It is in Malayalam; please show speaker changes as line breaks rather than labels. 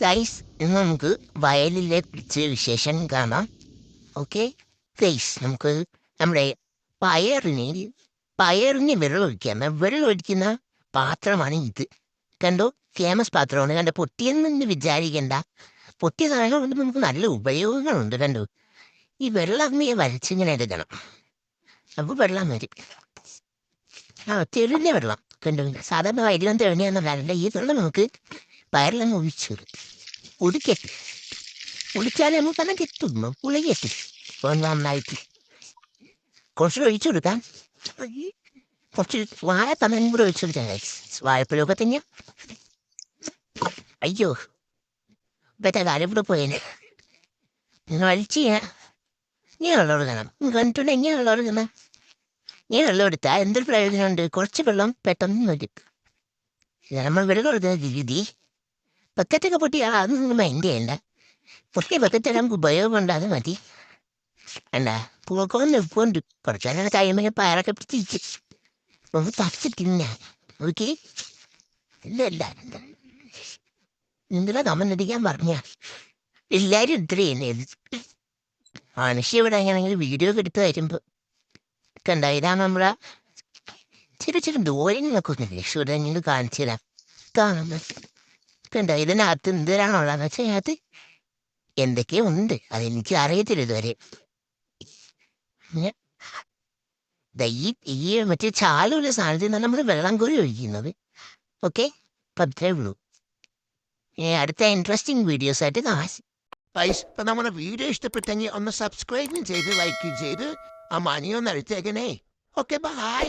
ഗൈസ് ഇന്ന് നമുക്ക് വയലിലെ പിടിച്ച വിശേഷം കാണാം. ഓക്കെ ഗൈസ്, നമുക്ക് നമ്മുടെ പയറിന് പയറിന് വെള്ളം ഒഴിക്കുന്ന പാത്രമാണ് ഇത്. കണ്ടോ, ഫേമസ് പാത്രമാണ്. കണ്ടോ, പൊട്ടിയെന്ന് വിചാരിക്കണ്ട. പൊട്ടിയ സാധനം കൊണ്ട് നമുക്ക് നല്ല ഉപയോഗങ്ങളുണ്ട്. കണ്ടോ, ഈ വെള്ളം വലിച്ചിങ്ങനെ എടുക്കണം. അപ്പോൾ വെള്ളം വരും. തെളിഞ്ഞ വെള്ളം കണ്ടു. സാധാരണ വയലിലും തെളിഞ്ഞെന്നല്ല, ഈ വെള്ളം നമുക്ക് പയറിലങ്ങ് ഒഴിച്ചു ഒടിക്കട്ടെ. ഒടിച്ചാലേ നമുക്ക് തന്നെ കിട്ടുന്നു, പുളിക്കട്ടെ. അപ്പോൾ നന്നായിട്ട് കുറച്ച് ഒഴിച്ചു കൊടുക്കാം. കുറച്ച് വാഴ തമനും കൂടെ ഒഴിച്ചു കൊടുക്കാം. വാഴപ്പഴമൊക്കെ തന്നെ. അയ്യോ, ഇപ്പത്തെ കാലം കൂടെ പോയേനെ. നിങ്ങൾ വലിച്ചു ഇങ്ങനെയുള്ളവർ കാണാം. കണ്ടിട്ടുണ്ട്, ഇങ്ങനെയുള്ളവർ കാണാം. ഇങ്ങനെയുള്ള എടുത്താൽ എന്തൊരു പ്രയോജനമുണ്ട്? കുറച്ച് വെള്ളം പെട്ടെന്ന് വരും. നമ്മൾ വെള്ളം എടുക്കുന്ന രീതി ബക്കറ്റൊക്കെ പൊട്ടിയാൽ അതൊന്നും മൈൻഡ് ചെയ്യണ്ട. പൊട്ടിയ ബക്കറ്റ് നമുക്ക് ഉപയോഗമുണ്ട്, അത് മതി. അല്ല പൂക്കൊന്ന് ഉപ്പുണ്ട്. കുറച്ച് നേരം കഴിയുമ്പോൾ പയറൊക്കെ പിടിച്ചിരിക്കും. ഒന്ന് തച്ച് തിന്നാൻ ഓക്കെ. ഇല്ല എന്തിനാ കമന്നടിക്കാൻ പറഞ്ഞ എല്ലാവരും ഇത്ര ചെയ്യുന്നത്. മനുഷ്യ ഇവിടെ എങ്ങനെയെങ്കിലും വീഡിയോ ഒക്കെ എടുത്ത് വരുമ്പോൾ കണ്ട, ഇതാണ് നമ്മളെ ചെറിയ ദൂരങ്ങളൊക്കെ ഒന്നുമില്ല. സുരങ്ങൾ കാണിച്ചു തരാം. കാണുമ്പോൾ കണ്ട, ഇതിനകത്ത് എന്തിനാണുള്ളതെന്ന് വെച്ചാൽ അതിനകത്ത് എന്തൊക്കെയോ ഉണ്ട്, അതെനിക്ക് അറിയത്തില്ല ഇതുവരെ. ഈ മറ്റേ ചാലുള്ള സാധനത്തിൽ നിന്നാണ് നമ്മൾ വെള്ളം കോരി ഒഴിക്കുന്നത്. ഓക്കെ, അപ്പം അത്രേ ഉള്ളൂ. അടുത്ത ഇൻട്രസ്റ്റിംഗ് വീഡിയോസ് ആയിട്ട് കാണാം.
ഇപ്പം നമ്മുടെ വീഡിയോ ഇഷ്ടപ്പെട്ടെങ്കിൽ ഒന്ന് സബ്സ്ക്രൈബും ചെയ്ത് ലൈക്കും ചെയ്ത് ആ മണിയൊന്ന് അടിച്ചേക്കണേ. Okay, by.